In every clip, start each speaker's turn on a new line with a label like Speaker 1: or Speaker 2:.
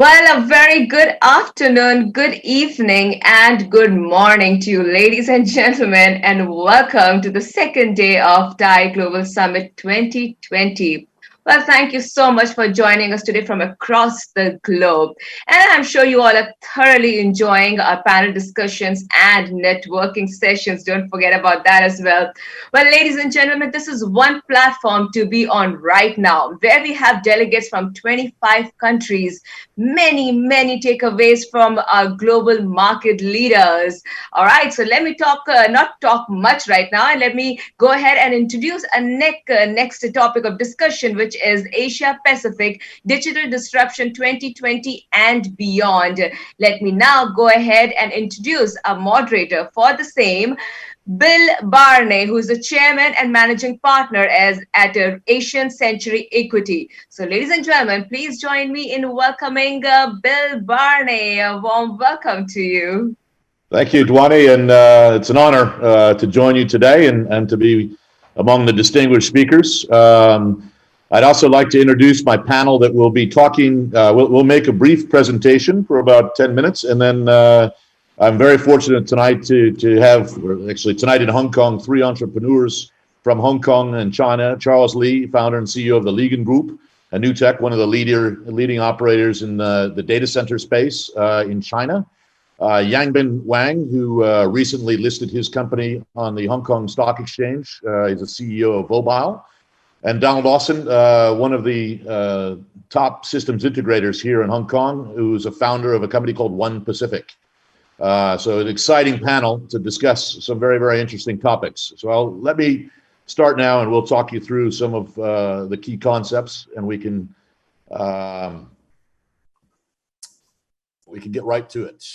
Speaker 1: Well, a very good afternoon, good evening, and good morning to you, ladies and gentlemen, and welcome to the second day of TI Global Summit 2020. Well, thank you so much for joining us today from across the globe. And I'm sure you all are thoroughly enjoying our panel discussions and networking sessions. Don't forget about that as well. Well, ladies and gentlemen, this is one platform to be on right now, where we have delegates from 25 countries, many takeaways from our global market leaders. All right, so let me not talk much right now, and let me go ahead and introduce a next topic of discussion, which is Asia Pacific Digital Disruption 2020 and beyond. Let me now go ahead and introduce a moderator for the same. Bill Barney, who is the chairman and managing partner at Asian Century Equity. So, ladies and gentlemen, please join me in welcoming Bill Barney. A warm welcome to you.
Speaker 2: Thank you, Dwani, and it's an honor to join you today and to be among the distinguished speakers. I'd also like to introduce my panel that will be talking. We'll make a brief presentation for about 10 minutes, and then I'm very fortunate tonight to have, or actually tonight in Hong Kong, three entrepreneurs from Hong Kong and China. Charles Lee, founder and CEO of the Ligon Group, a new tech, one of the leading operators in the data center space in China. Yangbin Wang, who recently listed his company on the Hong Kong Stock Exchange. He's the CEO of Mobile. And Donald Lawson, one of the top systems integrators here in Hong Kong, who's a founder of a company called One Pacific. So an exciting panel to discuss some very interesting topics. So let me start now, and we'll talk you through some of the key concepts, and we can get right to it.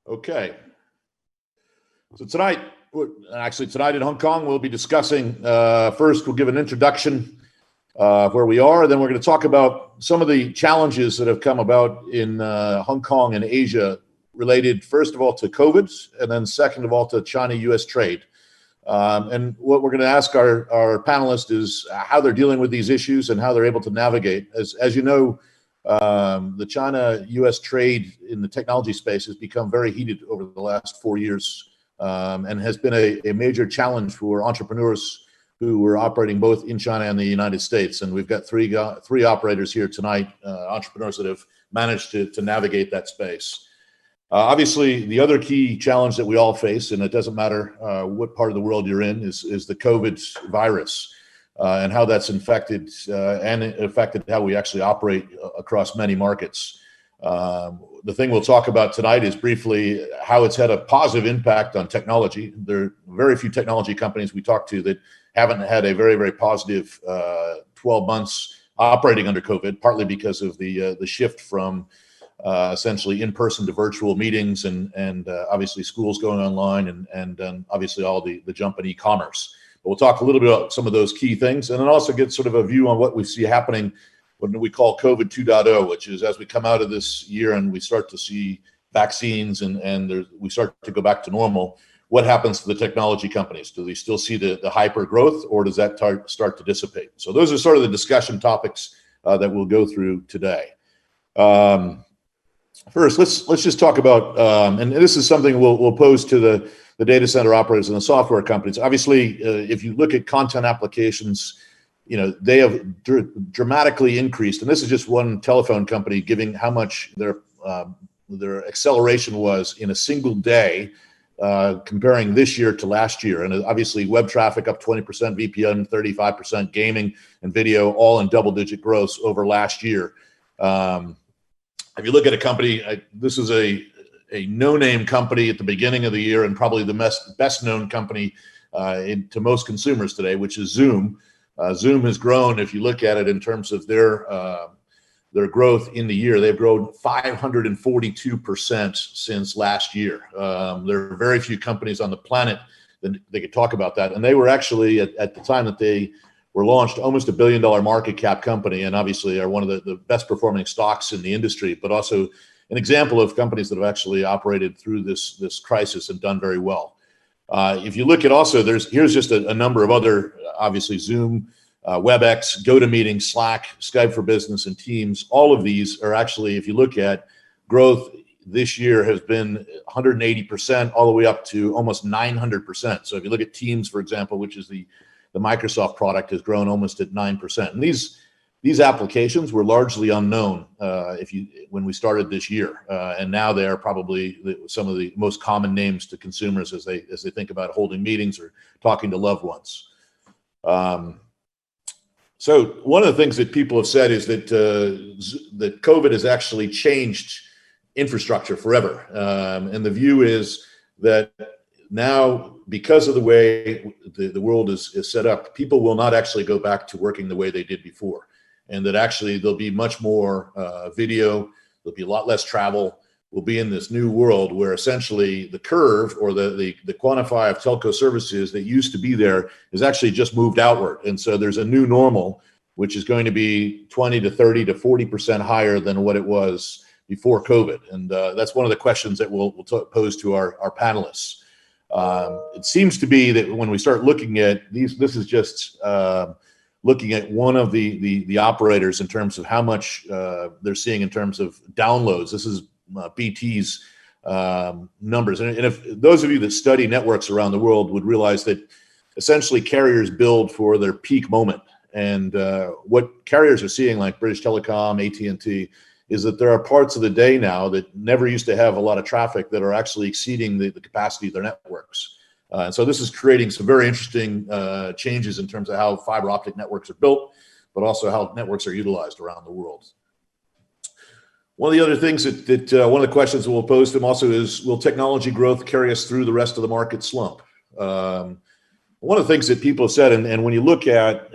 Speaker 2: Okay. So tonight in Hong Kong, we'll be discussing, first we'll give an introduction of where we are, then we're going to talk about some of the challenges that have come about in Hong Kong and Asia related, first of all, to COVID, and then second of all, to China-US trade. And what we're going to ask our panelists is how they're dealing with these issues and how they're able to navigate. As you know, the China-US trade in the technology space has become very heated over the last 4 years, and has been a major challenge for entrepreneurs who were operating both in China and the United States. And we've got three operators here tonight, entrepreneurs that have managed to navigate that space. Obviously, the other key challenge that we all face, and it doesn't matter what part of the world you're in, is the COVID virus and how that's infected and affected how we actually operate across many markets. The thing we'll talk about tonight is briefly how it's had a positive impact on technology. There are very few technology companies we talk to that haven't had a very positive 12 months operating under COVID, partly because of the shift from essentially in-person to virtual meetings and obviously schools going online and obviously all the jump in e-commerce. But we'll talk a little bit about some of those key things, and then also get sort of a view on what we see happening, what we call COVID 2.0, which is as we come out of this year and we start to see vaccines and we start to go back to normal, what happens to the technology companies? Do they still see the hyper growth, or does that start to dissipate? So those are sort of the discussion topics that we'll go through today. First, let's just talk about, and this is something we'll pose to the data center operators and the software companies. Obviously, if you look at content applications, they have dramatically increased, and this is just one telephone company giving how much their acceleration was in a single day, comparing this year to last year. And obviously web traffic up 20%, VPN 35%, gaming and video all in double-digit growth over last year. If you look at a company, this is a no-name company at the beginning of the year and probably the best-known company to most consumers today, which is Zoom. Zoom has grown, if you look at it in terms of their growth in the year, they've grown 542% since last year. There are very few companies on the planet that they could talk about that. And they were actually, at the time that they were launched, almost $1 billion market cap company, and obviously are one of the best performing stocks in the industry, but also an example of companies that have actually operated through this crisis and done very well. If you look at also, here's just a number of other, obviously Zoom, WebEx, GoToMeeting, Slack, Skype for Business, and Teams. All of these are actually, if you look at growth this year, has been 180% all the way up to almost 900%. So if you look at Teams, for example, which is the Microsoft product, has grown almost at 9%. And these applications were largely unknown when we started this year, and now they are probably some of the most common names to consumers as they think about holding meetings or talking to loved ones. So one of the things that people have said is that that COVID has actually changed infrastructure forever, and the view is that now, because of the way the world is set up, people will not actually go back to working the way they did before, and that actually there'll be much more video, there'll be a lot less travel. We'll be in this new world where essentially the curve, or the quantify of telco services that used to be there, is actually just moved outward. And so there's a new normal, which is going to be 20 to 30 to 40% higher than what it was before COVID. And that's one of the questions that we'll pose to our panelists. It seems to be that when we start looking at these, this is just looking at one of the operators in terms of how much they're seeing in terms of downloads. This is BT's numbers. And if those of you that study networks around the world would realize that essentially carriers build for their peak moment. And what carriers are seeing, like British Telecom, AT&T, is that there are parts of the day now that never used to have a lot of traffic that are actually exceeding the capacity of their networks. And so this is creating some very interesting changes in terms of how fiber optic networks are built, but also how networks are utilized around the world. One of the other things that one of the questions that we'll pose to them also is, will technology growth carry us through the rest of the market slump? One of the things that people have said, and when you look at,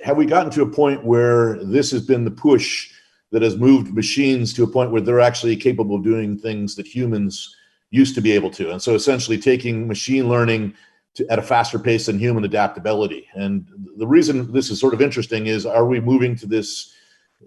Speaker 2: have we gotten to a point where this has been the push that has moved machines to a point where they're actually capable of doing things that humans used to be able to? And so essentially taking machine learning at a faster pace than human adaptability. And the reason this is sort of interesting is, are we moving to this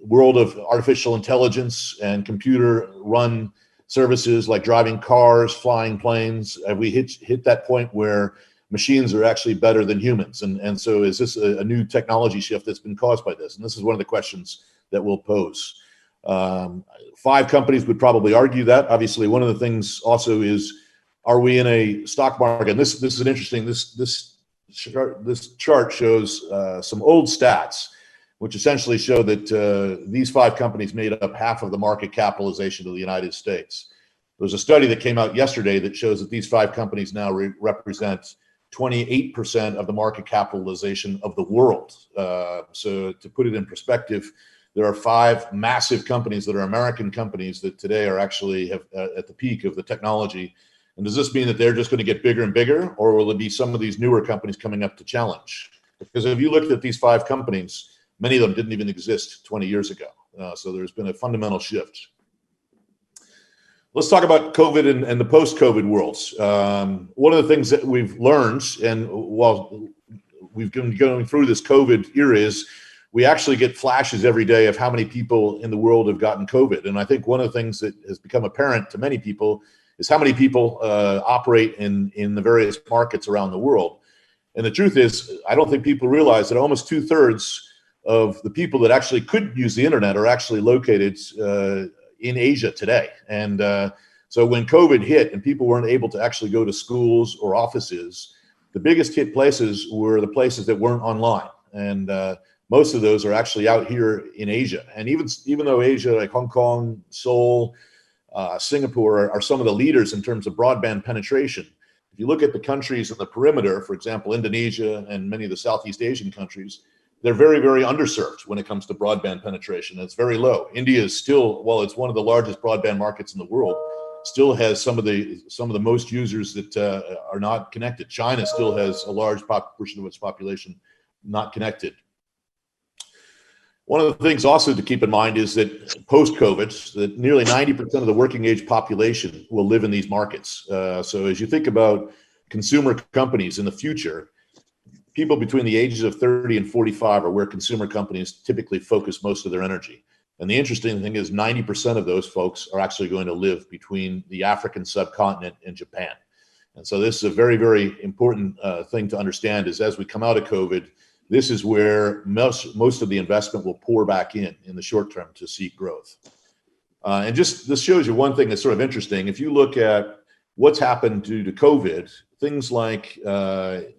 Speaker 2: world of artificial intelligence and computer run services like driving cars, flying planes? Have we hit that point where machines are actually better than humans? And so is this a new technology shift that's been caused by this? And this is one of the questions that we'll pose. 5 companies would probably argue that. Obviously, one of the things also is, are we in a stock market? And this is an interesting, this chart shows some old stats, which essentially show that these 5 companies made up half of the market capitalization of the United States. There's a study that came out yesterday that shows that these 5 companies now represent 28% of the market capitalization of the world. So to put it in perspective, there are 5 massive companies that are American companies that today are actually at the peak of the technology. And does this mean that they're just going to get bigger and bigger, or will it be some of these newer companies coming up to challenge? Because if you looked at these 5 companies, many of them didn't even exist 20 years ago. So there's been a fundamental shift. Let's talk about COVID and the post-COVID worlds. One of the things that we've learned, and while we've been going through this COVID era, is we actually get flashes every day of how many people in the world have gotten COVID. And I think one of the things that has become apparent to many people is how many people operate in the various markets around the world. And the truth is, I don't think people realize that almost 2/3 of the people that actually could use the internet are actually located in Asia today. And so when COVID hit and people weren't able to actually go to schools or offices, the biggest hit places were the places that weren't online. And most of those are actually out here in Asia. And even though Asia, like Hong Kong, Seoul, Singapore, are some of the leaders in terms of broadband penetration, if you look at the countries in the perimeter, for example, Indonesia and many of the Southeast Asian countries, they're very, very underserved when it comes to broadband penetration. It's very low. India is still, while it's one of the largest broadband markets in the world, still has some of the most users that are not connected. China still has a large portion of its population not connected. One of the things also to keep in mind is that post-COVID, that nearly 90% of the working age population will live in these markets. So as you think about consumer companies in the future, people between the ages of 30 and 45 are where consumer companies typically focus most of their energy. And the interesting thing is 90% of those folks are actually going to live between the African subcontinent and Japan. And so this is a very, very important thing to understand, is as we come out of COVID, this is where most of the investment will pour back in the short term to seek growth. And just this shows you one thing that's sort of interesting. If you look at what's happened due to COVID, things like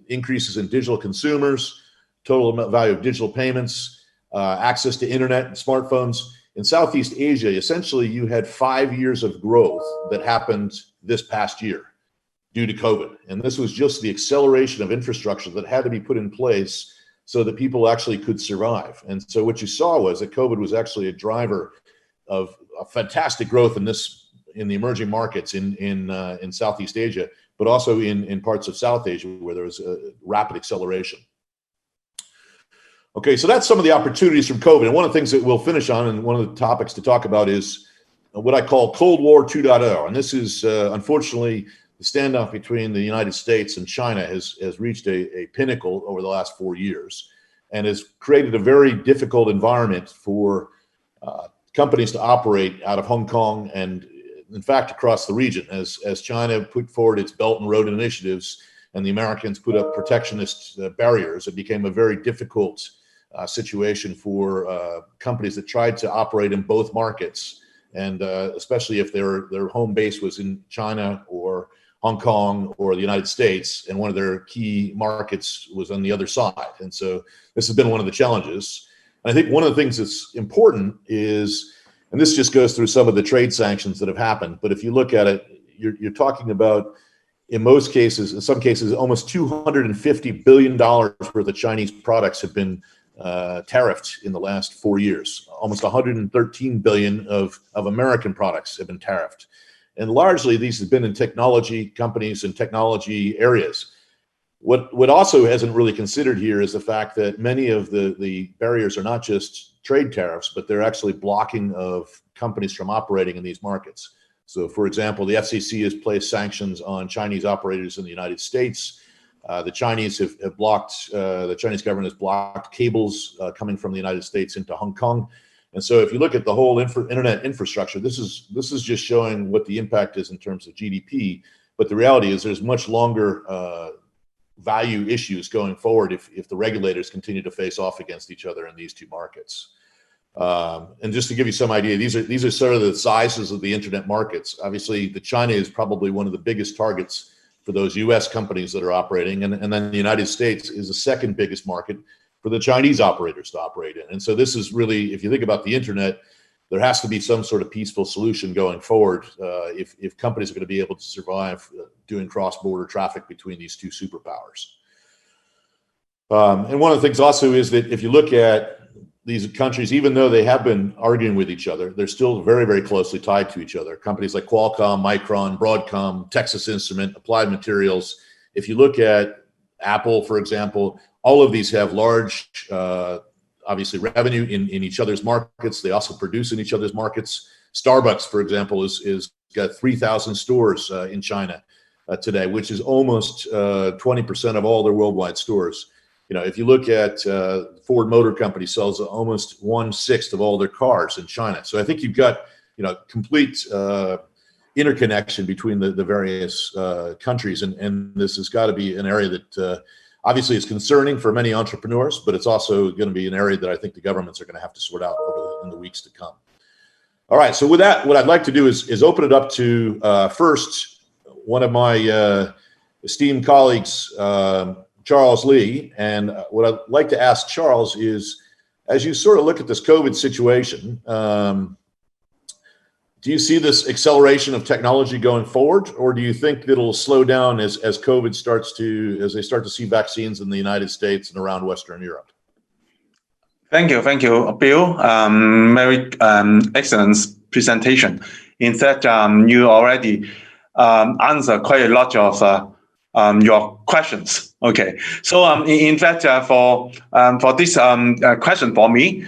Speaker 2: increases in digital consumers, total value of digital payments, access to internet and smartphones. In Southeast Asia, essentially you had 5 years of growth that happened this past year due to COVID. And this was just the acceleration of infrastructure that had to be put in place so that people actually could survive. And so what you saw was that COVID was actually a driver of a fantastic growth in the emerging markets in Southeast Asia, but also in parts of South Asia where there was a rapid acceleration. Okay, so that's some of the opportunities from COVID. And one of the things that we'll finish on, and one of the topics to talk about, is what I call Cold War 2.0. And this is, unfortunately, the standoff between the United States and China has reached a pinnacle over the last 4 years and has created a very difficult environment for companies to operate out of Hong Kong and, in fact, across the region. As China put forward its Belt and Road initiatives and the Americans put up protectionist barriers, it became a very difficult situation for companies that tried to operate in both markets, and especially if their home base was in China or Hong Kong or the United States, and one of their key markets was on the other side. And so this has been one of the challenges. And I think one of the things that's important is, and this just goes through some of the trade sanctions that have happened, but if you look at it, you're talking about, in most cases, in some cases, almost $250 billion worth of Chinese products have been tariffed in the last 4 years. Almost 113 billion of American products have been tariffed. And largely these have been in technology companies and technology areas. What also hasn't really considered here is the fact that many of the barriers are not just trade tariffs, but they're actually blocking of companies from operating in these markets. So for example, the FCC has placed sanctions on Chinese operators in the United States. The Chinese have blocked, the Chinese government has blocked cables coming from the United States into Hong Kong. And so if you look at the whole internet infrastructure, this is just showing what the impact is in terms of GDP. But the reality is there's much longer value issues going forward if the regulators continue to face off against each other in these two markets. And just to give you some idea, these are sort of the sizes of the internet markets. Obviously, China is probably one of the biggest targets for those US companies that are operating. And then the United States is the second biggest market for the Chinese operators to operate in. And so this is really, if you think about the internet, there has to be some sort of peaceful solution going forward if companies are going to be able to survive doing cross-border traffic between these two superpowers. And one of the things also is that if you look at these countries, even though they have been arguing with each other, they're still very, very closely tied to each other. Companies like Qualcomm, Micron, Broadcom, Texas Instrument, Applied Materials. If you look at Apple, for example, all of these have large, obviously, revenue in each other's markets. They also produce in each other's markets. Starbucks, for example, is got 3,000 stores in China today, which is almost 20% of all their worldwide stores. You know, if you look at Ford Motor Company sells almost 1/6 of all their cars in China. So I think you've got, complete interconnection between the various countries, and this has got to be an area that obviously is concerning for many entrepreneurs, but it's also going to be an area that I think the governments are going to have to sort out in the weeks to come. All right, so with that, what I'd like to do is open it up to first one of my esteemed colleagues, Charles Lee. And what I'd like to ask Charles is, as you sort of look at this COVID situation, do you see this acceleration of technology going forward, or do you think that it'll slow down as COVID as they start to see vaccines in the United States and around Western Europe?
Speaker 3: Thank you, Bill. Very excellent presentation. In fact, you already answered quite a lot of your questions. Okay, so in fact, for this question for me,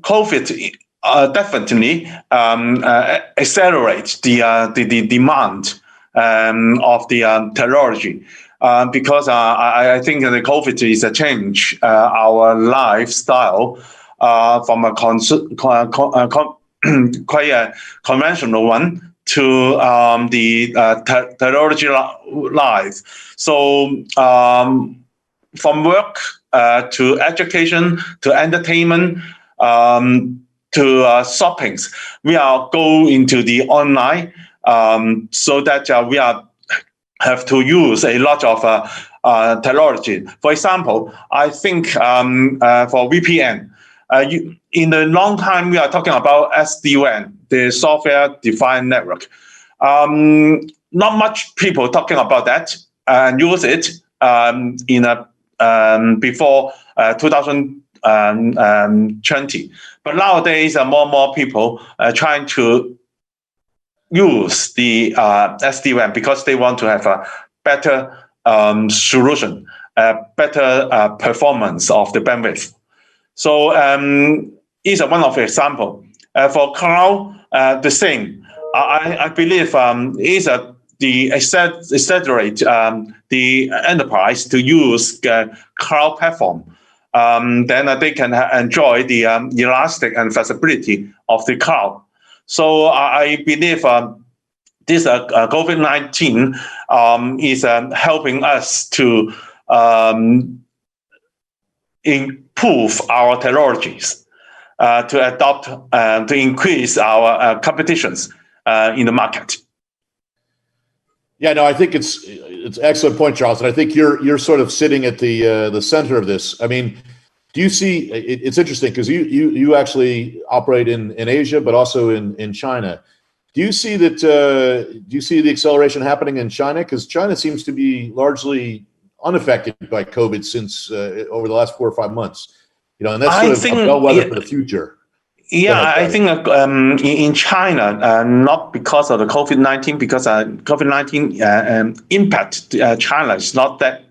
Speaker 3: COVID definitely accelerates the demand of the technology. Because I think the COVID is a change our lifestyle from a quite a conventional one to the technology life. So from work to education to entertainment to shoppings. We are go into the online so that we have to use a lot of technology. For example, I think for VPN, in the long time we are talking about SD-WAN, the software-defined network. Not much people talking about that and use it in before 2020. But nowadays, more and more people are trying to use the SD-WAN because they want to have a better solution, better performance of the bandwidth. So is one of the example. For cloud, the same. I believe is the accelerate the enterprise to use cloud platform. Then they can enjoy the elastic and flexibility of the cloud. So I believe this COVID-19 is helping us to improve our technologies, to adopt, to increase our competitions in the market.
Speaker 2: Yeah, no, I think it's an excellent point, Charles, and I think you're sort of sitting at the center of this. I mean, do you see? It's interesting because you actually operate in Asia, but also in China. Do you see that? Do you see the acceleration happening in China? Because China seems to be largely unaffected by COVID since over the last 4 or 5 months. You know, and that's sort of a bellwether for the future.
Speaker 3: Yeah, I think in China, not because of the COVID-19, because COVID-19 impact China is not that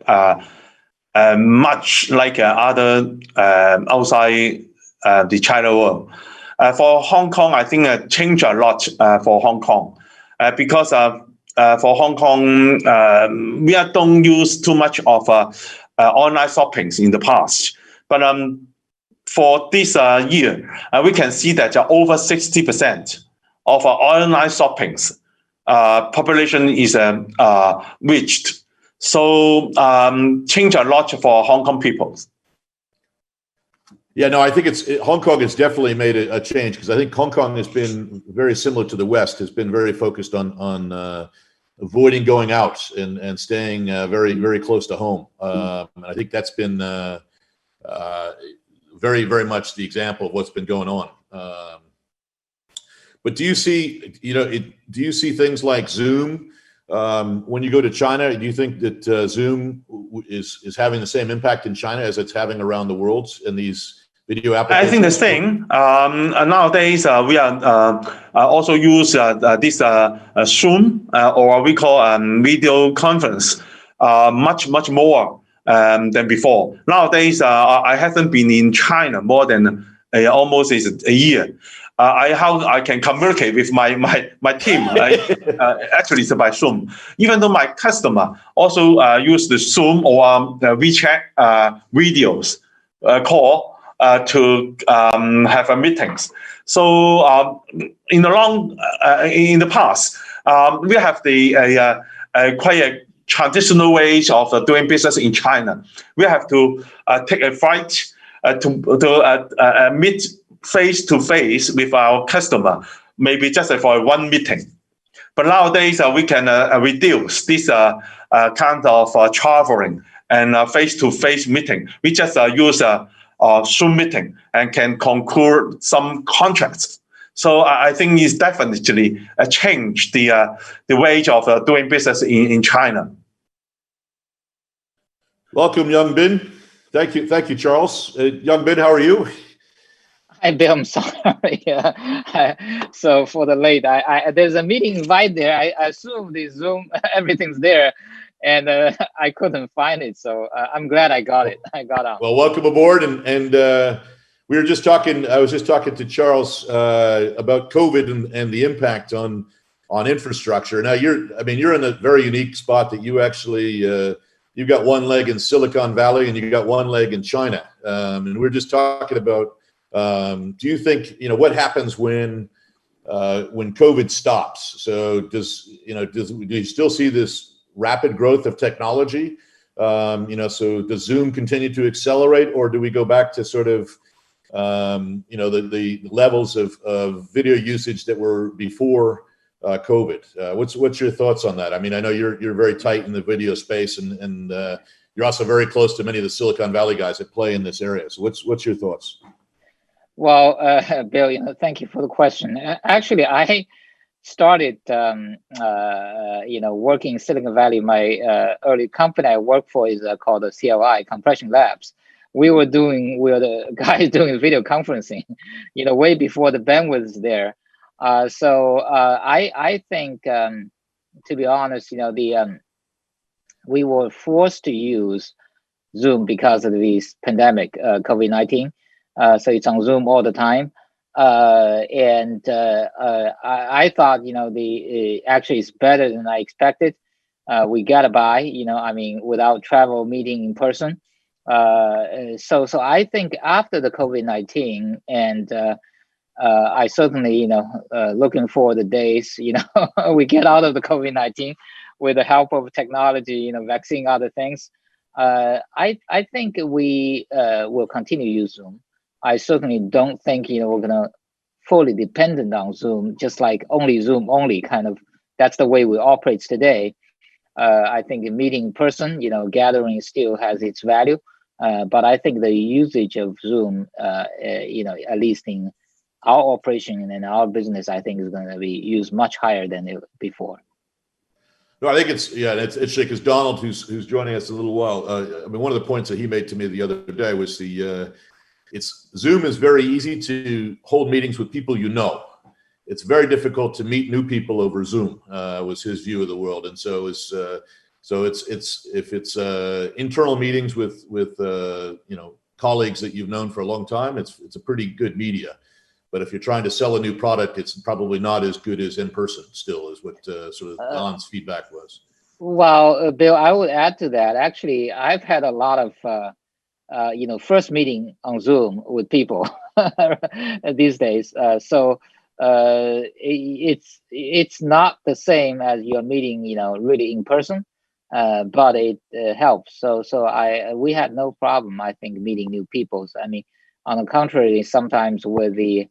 Speaker 3: much like other outside the China world. For Hong Kong, I think it changed a lot for Hong Kong because for Hong Kong, we don't use too much of online shoppings in the past. But for this year, we can see that over 60% of our online shoppings population is reached. So change a lot for Hong Kong people.
Speaker 2: Yeah, no, I think Hong Kong has definitely made a change because I think Hong Kong has been very similar to the West, has been very focused on avoiding going out and staying very, very close to home. And I think that's been very, very much the example of what's been going on. But do you see, do you see things like Zoom when you go to China? Do you think that Zoom is having the same impact in China as it's having around the world in these video applications?
Speaker 3: I think the same. Nowadays, we are also use this Zoom or we call video conference much more than before. Nowadays, I haven't been in China more than almost a year. How I can communicate with my team actually it's by Zoom. Even though my customer also use the Zoom or the WeChat videos call to have meetings. So in the past, we have the quite a traditional ways of doing business in China. We have to take a flight to meet face to face with our customer, maybe just for one meeting. But nowadays we can reduce this kind of traveling and face to face meeting. We just use Zoom meeting and can conclude some contracts. So I think it's definitely changed the way of doing business in China.
Speaker 2: Welcome, Young Bin. Thank you, Charles. Young Bin, how are you?
Speaker 4: Hi, Bill. I'm sorry. So for the late, there's a meeting invite there. I assume the Zoom, everything's there, and I couldn't find it. So I'm glad I got it. I got out.
Speaker 2: Well, welcome aboard. And we were just talking. I was just talking to Charles about COVID and the impact on infrastructure. Now you're in a very unique spot that you actually you've got one leg in Silicon Valley and you got one leg in China. And we're just talking about. Do you think what happens when COVID stops? So do you still see this rapid growth of technology, So does Zoom continue to accelerate, or do we go back to sort of, the levels of video usage that were before COVID? What's your thoughts on that? I mean, I know you're very tight in the video space, and you're also very close to many of the Silicon Valley guys that play in this area. So what's your thoughts?
Speaker 4: Well, Bill, thank you for the question. Actually, I started, working in Silicon Valley. My early company I worked for is called the CLI, Compression Labs. We were the guys doing video conferencing, way before the bandwidth was there. So I think, to be honest, we were forced to use Zoom because of this pandemic, COVID-19. So it's on Zoom all the time. I thought, actually it's better than I expected. We got by, without travel meeting in person. So I think after the COVID-19, and I certainly, looking for the days, we get out of the COVID-19 with the help of technology, vaccine, other things. I think we will continue to use Zoom. I certainly don't think, we're going to fully dependent on Zoom, just like only Zoom only kind of, that's the way we operate today. I think a meeting in person, gathering still has its value. But I think the usage of Zoom, at least in our operation and in our business, I think is going to be used much higher than before.
Speaker 2: No, I think it's interesting because Donald, who's joining us in a little while, one of the points that he made to me the other day was Zoom is very easy to hold meetings with people you know. It's very difficult to meet new people over Zoom. Was his view of the world, and so if it's internal meetings with colleagues that you've known for a long time, it's a pretty good media. But if you're trying to sell a new product, it's probably not as good as in person. Still, is what sort of Don's feedback was.
Speaker 4: Well, Bill, I would add to that. Actually, I've had a lot of first meeting on Zoom with people these days. So it's not the same as your meeting, really in person, but it helps. So we had no problem, I think, meeting new people. I mean, on the contrary, sometimes with the,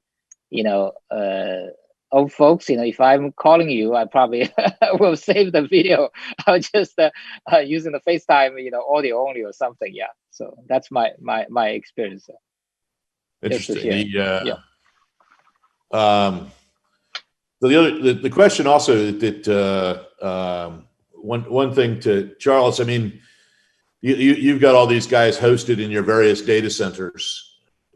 Speaker 4: old folks, if I'm calling you, I probably will save the video. I'll just using the FaceTime, audio only or something. Yeah. So that's my experience.
Speaker 2: Interesting. So the question also that one thing to Charles, I mean, you've got all these guys hosted in your various data centers.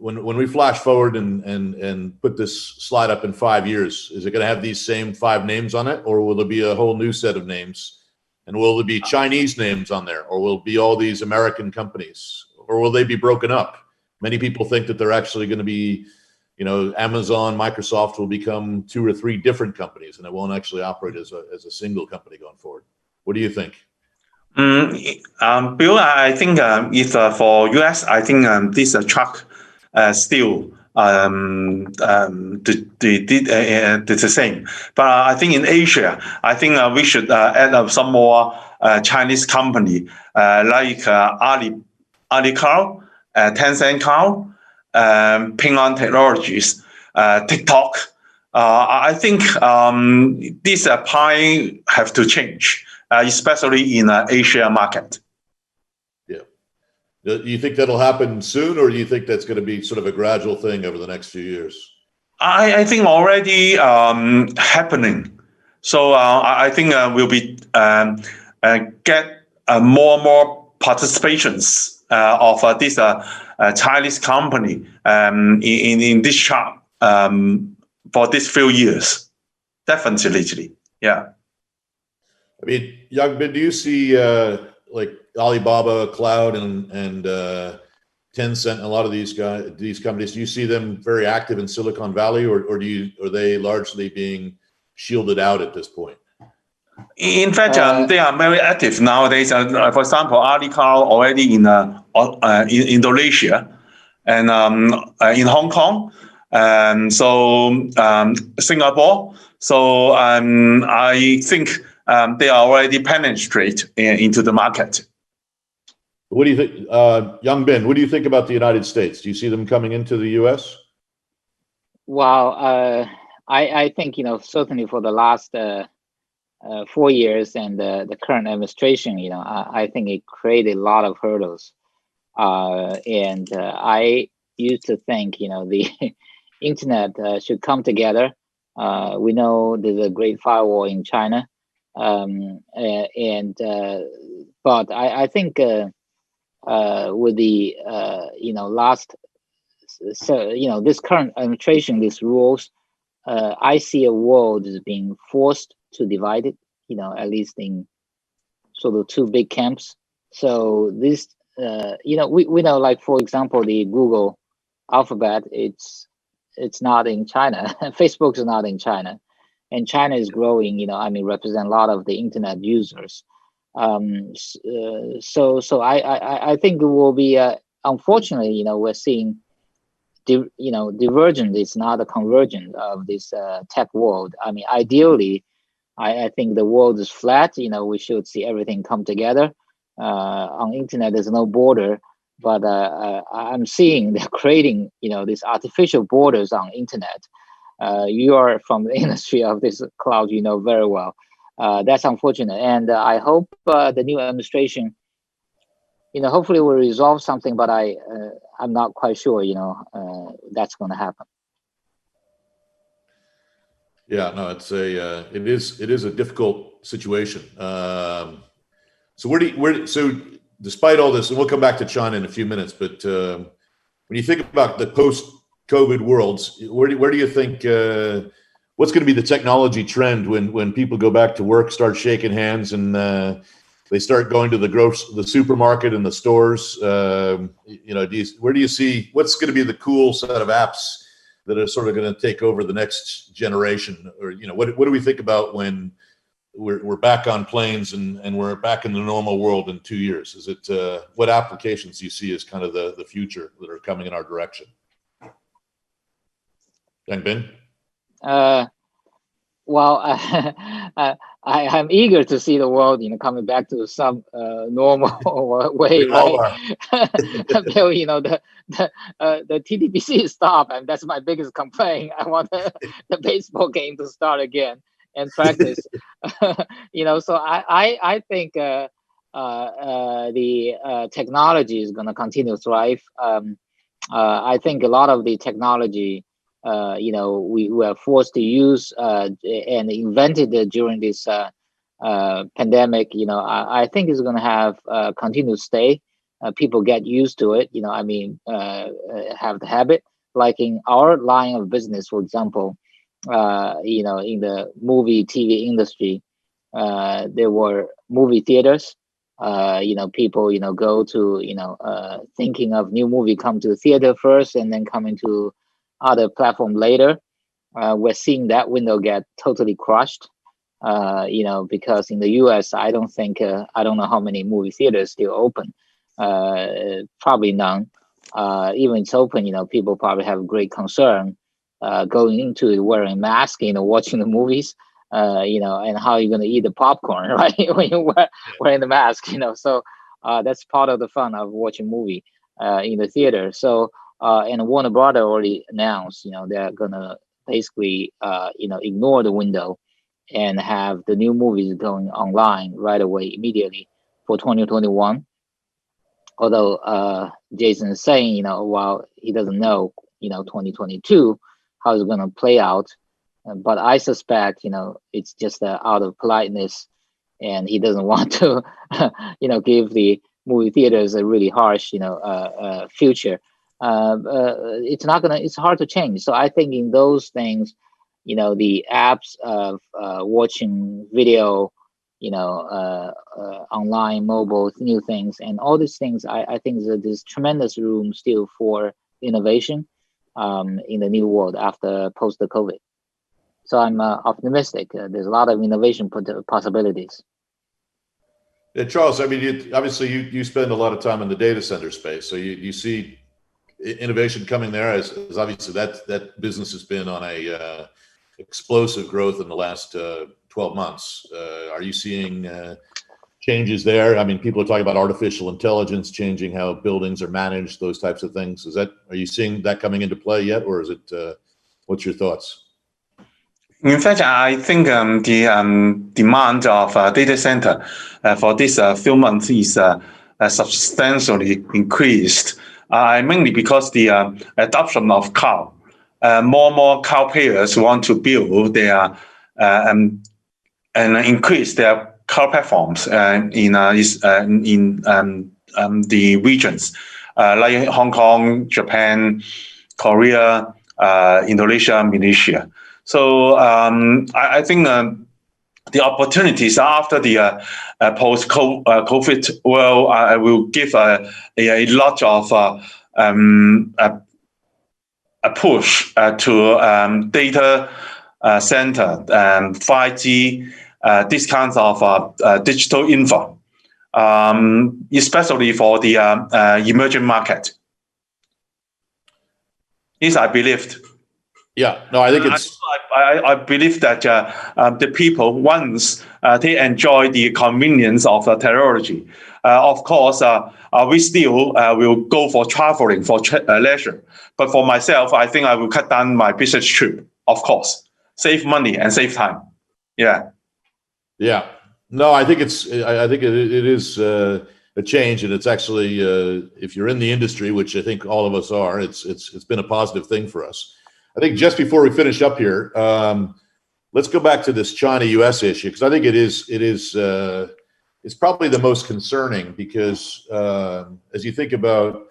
Speaker 2: When we flash forward and put this slide up in 5 years, is it going to have these same 5 names on it, or will there be a whole new set of names? And will there be Chinese names on there, or will it be all these American companies, or will they be broken up? Many people think that they're actually going to be, Amazon, Microsoft will become 2 or 3 different companies, and it won't actually operate as a single company going forward. What do you think?
Speaker 3: Bill, I think if for US, I think this truck still the same. But I think in Asia, I think we should add up some more Chinese company like Ali Car, Tencent Car, Ping An Technologies, TikTok. I think this pie have to change, especially in Asia market.
Speaker 2: Do you think that'll happen soon, or do you think that's going to be sort of a gradual thing over the next few years?
Speaker 3: I think already happening. So I think we'll be get more and more participations of this Chinese company in this chart for this few years. Definitely, yeah.
Speaker 2: I mean, Yangbin, do you see like Alibaba Cloud and Tencent and a lot of these companies, do you see them very active in Silicon Valley, or are they largely being shielded out at this point?
Speaker 3: In fact, they are very active nowadays. For example, Audi Car already in Indonesia and in Hong Kong, and so Singapore. So I think they are already penetrate into the market.
Speaker 2: What do you think, Young Bin? What do you think about the United States? Do you see them coming into the U.S.?
Speaker 4: Well, I think certainly for the last 4 years and the current administration, I think it created a lot of hurdles. And I used to think, the internet should come together. We know there's a great firewall in China, but I think with the last, so this current administration, these rules, I see a world is being forced to divide it. At least in sort of two big camps. So this, we know, like for example, the Google Alphabet, it's not in China. Facebook is not in China, and China is growing. Represent a lot of the internet users. So I think it will be. Unfortunately, we're seeing. Divergent is not a convergent of this tech world. Ideally, I think the world is flat. We should see everything come together. On internet, there's no border, but I'm seeing they're creating, these artificial borders on internet. You are from the industry of this cloud, very well. That's unfortunate, and I hope the new administration, hopefully will resolve something. But I'm not quite sure, that's going to happen.
Speaker 2: Yeah, no, it is a difficult situation. So so despite all this, and we'll come back to China in a few minutes, but when you think about the post-COVID worlds, where do you think what's going to be the technology trend when people go back to work, start shaking hands, and they start going to the supermarket and the stores? Where do you see what's going to be the cool set of apps that are sort of going to take over the next generation? Or what do we think about when we're back on planes and we're back in the normal world in 2 years? Is it what applications do you see as kind of the future that are coming in our direction? Yang Bin?
Speaker 4: Well, I'm eager to see the world, coming back to some normal way, right? Bill, the TDBC stop, and that's my biggest complaint. I want the baseball game to start again and practice. So I think the technology is going to continue to thrive. I think a lot of the technology. We were forced to use and invented during this pandemic. I think it's going to have continue to stay. People get used to it. Have the habit. Like in our line of business, for example, in the movie TV industry, there were movie theaters. People go to thinking of new movie, come to the theater first and then coming to other platform later. We're seeing that window get totally crushed. Because in the US, I don't know how many movie theaters still open. Probably none. Even it's open, people probably have great concern going into it wearing masks, watching the movies, and how you're going to eat the popcorn, right? when you're wearing the mask, So that's part of the fun of watching movie in the theater. So and Warner Brother already announced, they're gonna basically, ignore the window and have the new movies going online right away, immediately for 2021. Although Jason is saying, while he doesn't know, 2022 how it's gonna play out, but I suspect, it's just out of politeness, and he doesn't want to, give the movie theaters a really harsh, future. It's hard to change. So I think in those things, the apps of watching video, online, mobile, new things, and all these things, I think that there's tremendous room still for innovation in the new world after post-COVID. So I'm optimistic. There's a lot of innovation possibilities.
Speaker 2: Yeah, Charles, obviously you spend a lot of time in the data center space, so you see innovation coming there as obviously that business has been on a explosive growth in the last 12 months. Are you seeing changes there? I mean, people are talking about artificial intelligence changing how buildings are managed, those types of things. Are you seeing that coming into play yet, or is it? What's your thoughts?
Speaker 3: In fact, I think the demand of data center for this few months is substantially increased. Mainly because the adoption of cloud. More and more cloud players want to build their and increase their cloud platforms in the regions like Hong Kong, Japan, Korea, Indonesia, Malaysia. So I think the opportunities after the post-COVID world will give a lot of a push to data center, 5G, these kinds of digital info, especially for the emerging market. This I believed.
Speaker 2: Yeah, no, I think it's.
Speaker 3: I believe that the people, once they enjoy the convenience of technology, of course, we still will go for traveling for leisure. But for myself, I think I will cut down my business trip. Of course, save money and save time. Yeah.
Speaker 2: Yeah. No, I think it's. I think it is a change, and it's actually if you're in the industry, which I think all of us are, it's been a positive thing for us. I think just before we finish up here, let's go back to this China-U.S. issue, because I think it's probably the most concerning, because as you think about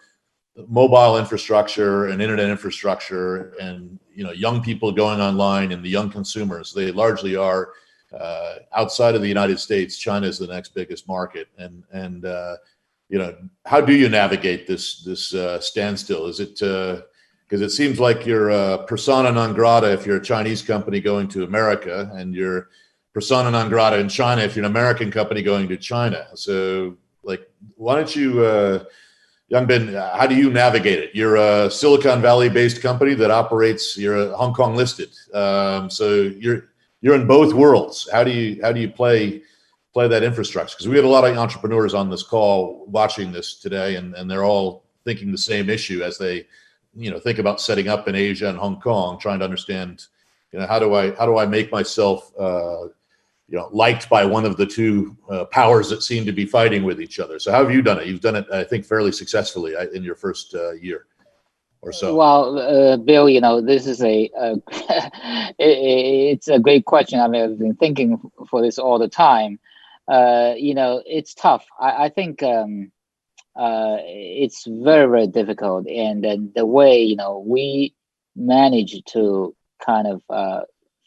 Speaker 2: mobile infrastructure and internet infrastructure, and young people going online and the young consumers, they largely are outside of the United States. China is the next biggest market, and how do you navigate this standstill? Is it because it seems like you're persona non grata if you're a Chinese company going to America, and you're persona non grata in China if you're an American company going to China. So, why don't you, Young Bin, how do you navigate it? You're a Silicon Valley-based company that operates. You're Hong Kong listed, so you're in both worlds. How do you play that infrastructure? Because we had a lot of entrepreneurs on this call watching this today, and they're all thinking the same issue as they think about setting up in Asia and Hong Kong, trying to understand, how do I make myself, liked by one of the two powers that seem to be fighting with each other. So how have you done it? You've done it, I think, fairly successfully in your first year or so.
Speaker 4: Well, Bill, this is it's a great question. I mean, I've been thinking for this all the time. It's tough. I think it's very, very difficult, and then the way we manage to kind of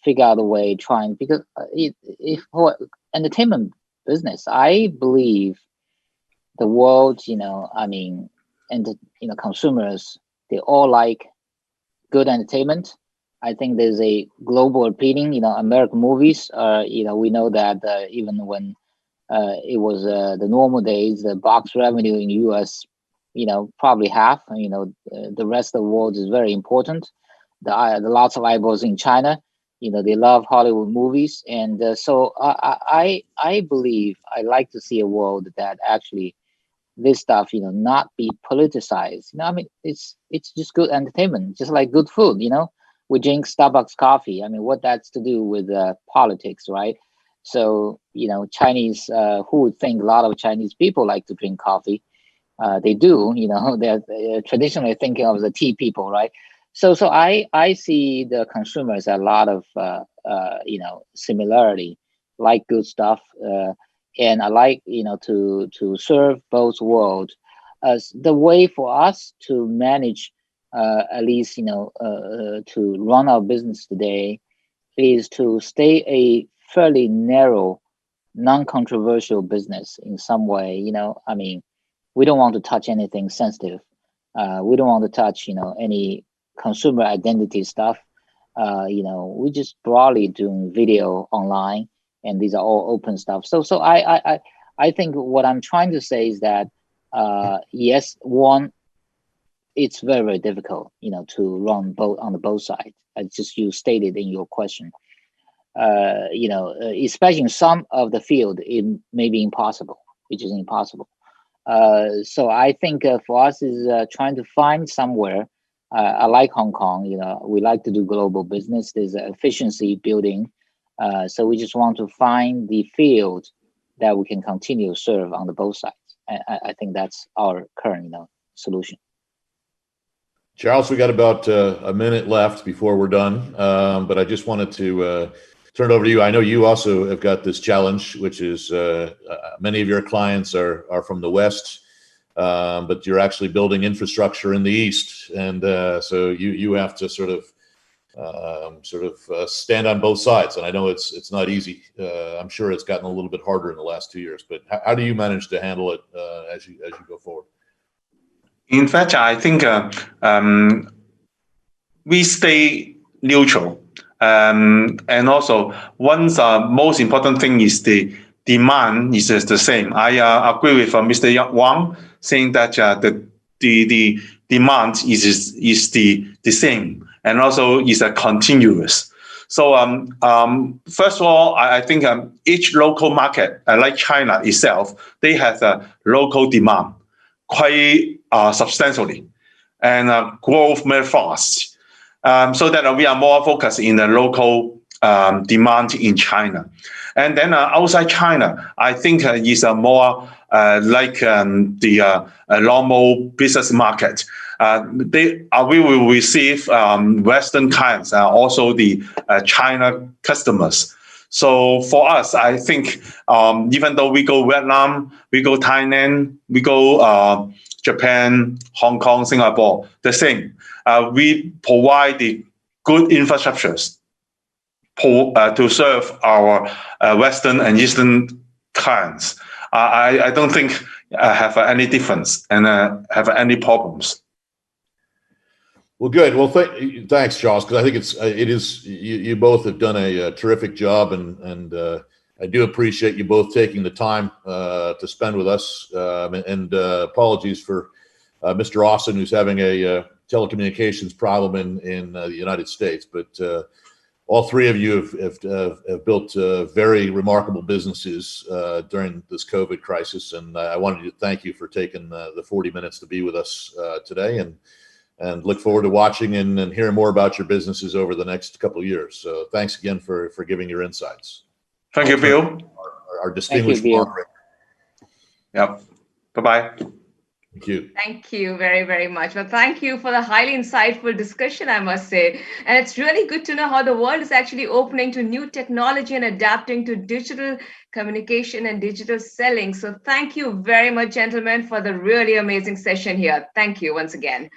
Speaker 4: figure out a way, trying, because if for entertainment business, I believe the world, and consumers, they all like good entertainment. I think there's a global appealing, American movies. We know that even when it was the normal days, the box revenue in U.S., probably half. The rest of the world is very important. The lots of eyeballs in China. They love Hollywood movies, and so I believe I like to see a world that actually this stuff, not be politicized. It's just good entertainment, just like good food. We drink Starbucks coffee. I mean, what that's to do with politics, right? So, Chinese, who would think a lot of Chinese people like to drink coffee? They do, they're traditionally thinking of the tea people, right? So I see the consumers a lot of, similarity, like good stuff. And I like, to serve both worlds. As the way for us to manage, at least, to run our business today, is to stay a fairly narrow, non-controversial business in some way. We don't want to touch anything sensitive. We don't want to touch, any consumer identity stuff. We just broadly doing video online, and these are all open stuff. So I think what I'm trying to say is that yes, one, it's very, very difficult, to run both on both sides. As just you stated in your question. especially in some of the field, it may be impossible, which is impossible. So I think for us is trying to find somewhere. I like Hong Kong. We like to do global business. There's efficiency building. So we just want to find the field that we can continue to serve on the both sides. I think that's our current solution.
Speaker 2: Charles, we got about a minute left before we're done, but I just wanted to turn it over to you. I know you also have got this challenge, which is many of your clients are from the West, but you're actually building infrastructure in the East, and so you have to sort of stand on both sides. And I know it's not easy. I'm sure it's gotten a little bit harder in the last 2 years. But how do you manage to handle it as you go forward?
Speaker 3: In fact, I think we stay neutral. And also, one most important thing is the demand is the same. I agree with Mr. Wang saying that the demand is the same, and also is continuous. So first of all, I think each local market, like China itself, they have a local demand quite substantially and growth very fast. So that we are more focused in the local demand in China. And then outside China, I think is more like the normal business market. We will receive Western clients, also the China customers. So for us, I think even though we go Vietnam, we go Thailand, we go Japan, Hong Kong, Singapore, the same. We provide the good infrastructures to serve our Western and Eastern clients. I don't think have any difference and have any problems.
Speaker 2: Well, good. Well, thanks, Charles, because I think it is you both have done a terrific job, and I do appreciate you both taking the time to spend with us. And apologies for Mr. Austin, who's having a telecommunications problem in the United States, but all three of you have built very remarkable businesses during this COVID crisis, and I wanted to thank you for taking the 40 minutes to be with us today, and look forward to watching and hearing more about your businesses over the next couple of years. So thanks again for giving your insights.
Speaker 3: Thank you, Bill.
Speaker 2: Our distinguished moderator.
Speaker 3: Yep. Bye-bye.
Speaker 2: Thank you.
Speaker 1: Thank you very, very much. Well, thank you for the highly insightful discussion, I must say. And it's really good to know how the world is actually opening to new technology and adapting to digital communication and digital selling. So thank you very much, gentlemen, for the really amazing session here. Thank you once again.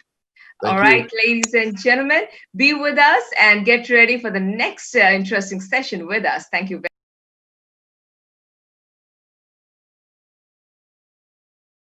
Speaker 1: All right, ladies and gentlemen, be with us and get ready for the next interesting session with us. Thank you very much.